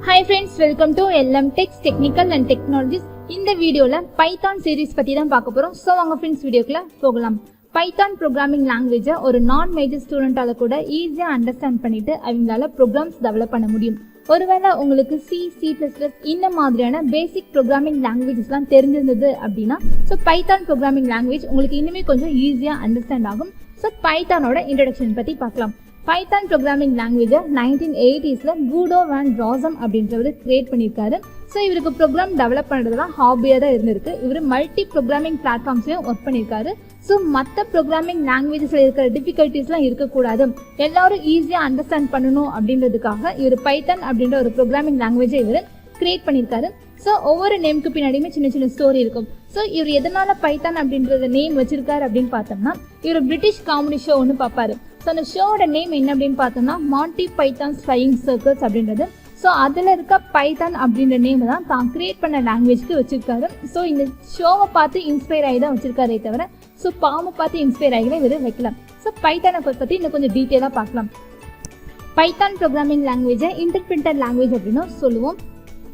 Hi friends, welcome to LM Techs Technical and Technologies. இந்த வீடியோல Python series பத்தி தான் பார்க்க போறோம். சோ வாங்க ஃப்ரெண்ட்ஸ் வீடியோக்குள்ள போகலாம். பைத்தான் ப்ரோக்ராமிங் லாங்குவேஜ் ஒரு நான் மேஜர் ஸ்டூடெண்டால கூட ஈஸியா அண்டர்ஸ்டாண்ட் பண்ணிட்டு அவங்களால ப்ரோக்ராம்ஸ் டெவலப் பண்ண முடியும். ஒருவேளை உங்களுக்கு C++ இந்த மாதிரியான பேசிக் ப்ரோக்ராமிங் லாங்குவேஜஸ்லாம் தெரிஞ்சிருந்தது அப்படின்னா ஸோ பைத்தான் ப்ரோக்ராமிங் லாங்குவேஜ் உங்களுக்கு இன்னுமே கொஞ்சம் ஈஸியா அண்டர்ஸ்டாண்ட் ஆகும். ஸோ பைத்தானோட இன்ட்ரோடக்ஷன் பத்தி பார்க்கலாம். பைத்தான் ப்ரோக்ராமிங் லாங்குவேஜை 1980s கூடோ வேன் ராசம் அப்படின்றவர் கிரியேட் பண்ணியிருக்காரு. ஸோ இவருக்கு ப்ரோக்ராம் டெவலப் பண்ணுறதுலாம் ஹாபியாக தான் இருந்திருக்கு. இவர் மல்டி ப்ரோக்ராமிங் பிளாட்ஃபார்ம்ஸ்லையும் ஒர்க் பண்ணியிருக்காரு. ஸோ மற்ற ப்ரோக்ராமிங் லாங்குவேஜஸில் இருக்கிற டிஃபிகல்ட்டிஸ்லாம் இருக்கக்கூடாது, எல்லாரும் ஈஸியாக அண்டர்ஸ்டாண்ட் பண்ணணும் அப்படின்றதுக்காக இவர் பைத்தான் அப்படின்ற ஒரு ப்ரோக்ராமிங் லாங்குவேஜை இவர் கிரியேட் பண்ணியிருக்காரு. ஸோ ஒவ்வொரு நேமுக்கு பின்னாடியுமே சின்ன சின்ன ஸ்டோரி இருக்கும். ஸோ இவர் எதனால பைத்தான் அப்படின்றத நேம் வச்சிருக்காரு அப்படின்னு பார்த்தோம்னா இவர் பிரிட்டிஷ் காமெடி ஷோ ஒன்று பார்ப்பாரு. ஸோ அந்த ஷோவோட நேம் என்ன அப்படின்னு பார்த்தோம்னா மாண்டி பைத்தான்ஸ் ஃப்ளையிங் சர்க்கிள்ஸ் அப்படின்றது. ஸோ அதில் இருக்க பைத்தான் அப்படின்ற நேம் தான் தான் கிரியேட் பண்ண லாங்குவேஜ்க்கு வச்சிருக்காரு. ஸோ இந்த ஷோவை பார்த்து இன்ஸ்பயர் ஆகி தான் வச்சிருக்காரே தவிர ஸோ பாம்பை பார்த்து இன்ஸ்பயர் ஆகி இவர் வைக்கலாம். ஸோ பைத்தானை பற்றி இன்னும் கொஞ்சம் டீட்டெயிலாக பார்க்கலாம். பைத்தான் ப்ரோக்ராமிங் லாங்குவேஜை இன்டர்பிரிட்டட் லாங்குவேஜ் அப்படின்னு சொல்லுவோம்.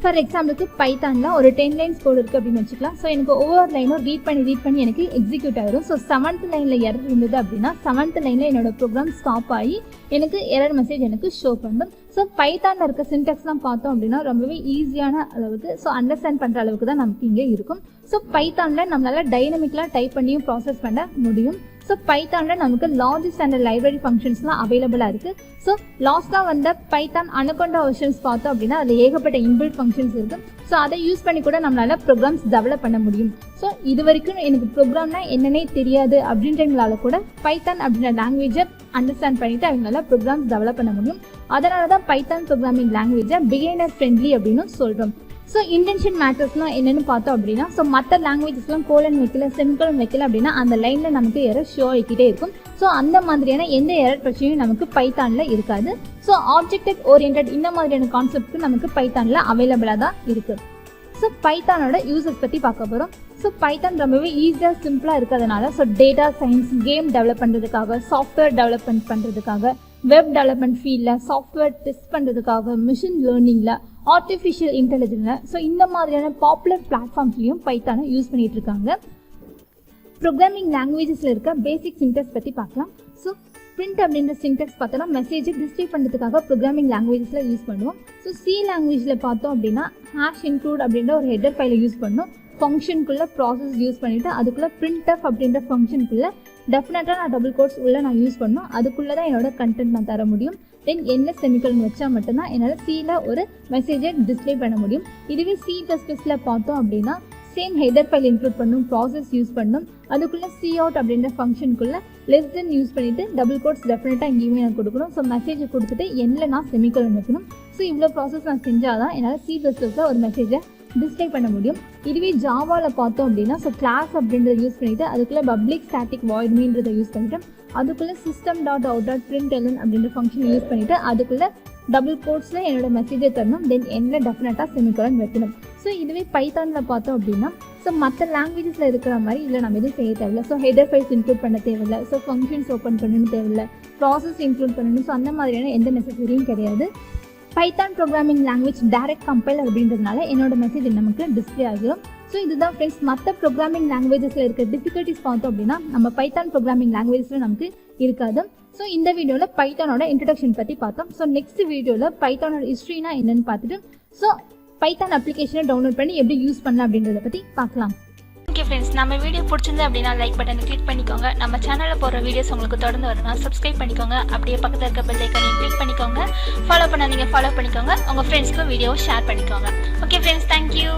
ஃபார் எக்ஸாம்பிளுக்கு பைத்தானில் ஒரு 10 லைன்ஸ் கோடு இருக்குது அப்படின்னு வச்சுக்கலாம். ஸோ எனக்கு ஒவ்வொரு லைனும் ரீட் பண்ணி எனக்கு எக்ஸிக்யூட் ஆகிடும். ஸோ 7th லைனில் எரர் இருந்தது அப்படின்னா 7th லைனில் என்னோட ப்ரோக்ராம் ஸ்டாப் ஆகி எனக்கு எரர் மெசேஜ் எனக்கு ஷோ பண்ணும். ஸோ பைத்தானில் இருக்க சின்டாக்ஸ்லாம் பார்த்தோம் அப்படின்னா ரொம்பவே ஈஸியான அளவுக்கு ஸோ அண்டர்ஸ்டாண்ட் பண்ணுற அளவுக்கு தான் நமக்கு இங்கே இருக்கும். ஸோ பைத்தானில் நம்மளால் டைனமிக்கலாக டைப் பண்ணியும் ப்ராசஸ் பண்ண முடியும். ஸோ பைத்தானில் நமக்கு லாஜிக்ஸ் அண்ட் லைப்ரரி ஃபங்க்ஷன்ஸ்லாம் அவைலபிளாக இருக்குது. ஸோ லாஸ்ட்டாக வந்த பைத்தான் அனகொண்டா வெர்ஷன்ஸ் பார்த்தோம் அப்படின்னா அதில் ஏகப்பட்ட இன்பில்ட் ஃபங்க்ஷன்ஸ் இருக்குது. ஸோ அதை யூஸ் பண்ணி கூட நம்மளால் ப்ரோக்ராம்ஸ் டெவலப் பண்ண முடியும். ஸோ இது வரைக்கும் எனக்கு ப்ரோக்ராம்னா என்னன்னே தெரியாது அப்படின்றவங்களால கூட பைத்தான் அப்படின்ற லாங்குவேஜை அண்டர்ஸ்டாண்ட் பண்ணிட்டு அவங்களால ப்ரோக்ராம்ஸ் டெவலப் பண்ண முடியும். அதனால தான் பைத்தான் ப்ரோக்ராமிங் லாங்குவேஜை பிகினர் ஃப்ரெண்ட்லி அப்படின்னு சொல்கிறோம். ஸோ இன்டென்ஷன் மேட்டர்ஸ்னால் என்னென்னு பார்த்தோம் அப்படின்னா ஸோ மற்ற லாங்குவேஜஸ்லாம் கோலன் வைக்கல செமிகோலன் வைக்கல அப்படின்னா அந்த லைனில் நமக்கு எரர் ஷோ ஆகிக்கிட்டே இருக்கும். ஸோ அந்த மாதிரியான எந்த எரர் பிரச்சனையும் நமக்கு பைத்தானில் இருக்காது. ஸோ ஆப்ஜெக்ட் ஓரியன்ட் இந்த மாதிரியான கான்செப்ட் நமக்கு பைத்தானில் அவைலபிளாக தான் இருக்குது. ஸோ பைத்தானோட யூசர்ஸ் பற்றி பார்க்க போகிறோம். ஸோ பைத்தான் ரொம்பவே ஈஸியாக சிம்பிளாக இருக்கிறதுனால so data science game develop பண்ணுறதுக்காக சாஃப்ட்வேர் டெவலப்மெண்ட் பண்ணுறதுக்காக வெப் டெவலப்மெண்ட் ஃபீல்டில் சாஃப்ட்வேர் டெஸ்ட் பண்ணுறதுக்காக மிஷின் லேர்னிங்கில் ஆர்டிஃபிஷியல் இன்டெலிஜென்ஸில் ஸோ இந்த மாதிரியான பாப்புலர் பிளாட்ஃபார்ம்ஸ்லையும் பைத்தானை யூஸ் பண்ணிகிட்டு இருக்காங்க. ப்ரோக்ராமிங் லாங்குவேஜஸில் இருக்க பேசிக் சின்டாக்ஸ் பற்றி பார்க்கலாம். ஸோ பிரிண்ட் அப்படின்ற சின்டாக்ஸ் பார்த்தோன்னா மெசேஜை டிஸ்ப்ளே பண்ணுறதுக்காக ப்ரோக்ராமிங் லாங்குவேஜஸில் யூஸ் பண்ணுவோம். ஸோ சி லாங்குவேஜில் பார்த்தோம் அப்படின்னா ஹேஷ் இன்க்ளூட் அப்படின்ற ஒரு ஹெடர் ஃபைலை யூஸ் பண்ணோம். ஃபங்க்ஷனுக்குள்ளே ப்ராசஸ் யூஸ் பண்ணிவிட்டு அதுக்குள்ளே printf அப்படின்ற ஃபங்க்ஷனுக்குள்ளே டெஃபினட்டாக நான் டபுள் கோட்ஸ் உள்ளே நான் யூஸ் பண்ணணும். அதுக்குள்ளே தான் என்னோட கண்டென்ட் நான் தர முடியும். தென் என்ன செமிகோலன் வச்சா மட்டும்தான் என்னால் சியில் ஒரு மெசேஜை டிஸ்ப்ளே பண்ண முடியும். இதுவே C++ல பார்த்தோம் அப்படின்னா சேம் ஹெடர் ஃபைல் இன்க்ளூட் பண்ணும், ப்ராசஸ் யூஸ் பண்ணும், அதுக்குள்ளே சி அவுட் அப்படின்ற ஃபங்க்ஷனுக்குள்ளே லெஸ் தென் யூஸ் பண்ணிவிட்டு டபுள் கோட்ஸ் டெஃபினட்டாக எங்கேயுமே நான் கொடுக்கணும். ஸோ மெசேஜை கொடுத்துட்டு எண்ணில் நான் செமிகோலன் வைக்கணும். ஸோ இவ்வளோ ப்ராசஸ் நான் செஞ்சால் தான் என்னால் C++ல ஒரு மெசேஜை டிஸ்ப்ளே பண்ண முடியும். இதுவே ஜாவாவில் பார்த்தோம் அப்படின்னா ஸோ கிளாஸ் அப்படின்றத யூஸ் பண்ணிவிட்டு அதுக்குள்ளே பப்ளிக் ஸ்டாட்டிக் வாய்ட் மீன்றதை யூஸ் பண்ணிவிட்டு அதுக்குள்ளே system.out.println அப்படின்ற ஃபங்க்ஷன் யூஸ் பண்ணிவிட்டு அதுக்குள்ளே டபுள் கோட்ஸில் என்னோட மெசேஜை தரணும். தென் எண்ணில் டெஃபினட்டாக செமிகோலன் வைக்கணும். ஸோ இதுவே பைத்தானில் பார்த்தோம் அப்படின்னா ஸோ மற்ற லாங்குவேஜஸில் இருக்கிற மாதிரி இல்லை நம்ம எதுவும் செய்ய தேவையில்லை. ஸோ ஹெடர் ஃபைல்ஸ் இன்க்ளூட் பண்ண தேவையில்லை. ஸோ ஃபங்க்ஷன்ஸ் ஓப்பன் பண்ணணும்னு தேவையில்லை. ப்ராசஸ் இன்க்ளூட் பண்ணணும். ஸோ அந்த மாதிரியான எந்த நெசசரியும் கிடையாது. Python programming language direct compile அப்படின்றதுனால என்னோட மெசேஜ் நமக்கு டிஸ்ப்ளே ஆகிடும். ஸோ இதுதான் ஃப்ரெண்ட்ஸ் மற்ற ப்ரோக்ராமிங் லாங்குவேஜஸில் இருக்க டிஃபிகல்ட்டிஸ் பார்த்தோம் அப்படின்னா நம்ம பைத்தான் ப்ரோக்ராமிங் லாங்குவேஜஸில் நமக்கு இருக்காது. ஸோ இந்த வீடியோவில் பைத்தானோட இன்ட்ரடக்ஷன் பற்றி பார்த்தோம். ஸோ நெக்ஸ்ட் வீடியோவில் பைத்தானோட ஹிஸ்ட்ரினா என்னன்னு பார்த்துட்டு ஸோ பைத்தான் அப்ளிகேஷனை டவுன்லோட் பண்ணி எப்படி யூஸ் பண்ணலாம் அப்படின்றத பற்றி பார்க்கலாம். ஓகே ஃப்ரெண்ட்ஸ், நம்ம வீடியோ பிடிச்சிருந்து அப்படின்னா லைக் பட்டனை கிளிக் பண்ணிக்கோங்க. நம்ம சேனலில் போகிற வீடியோஸ் உங்களுக்கு தொடர்ந்து வரணும்னா சப்ஸ்கிரைப் பண்ணிக்கோங்க. அப்படியே பக்கத்தில் இருக்க பெல் ஐக்கானையும் கிளிக் பண்ணிக்கோங்க. ஃபாலோ பண்ணாதீங்க, ஃபாலோ பண்ணிக்கோங்க. உங்கள் ஃப்ரெண்ட்ஸ்க்கு வீடியோவை ஷேர் பண்ணிக்கோங்க. Okay friends, thank you.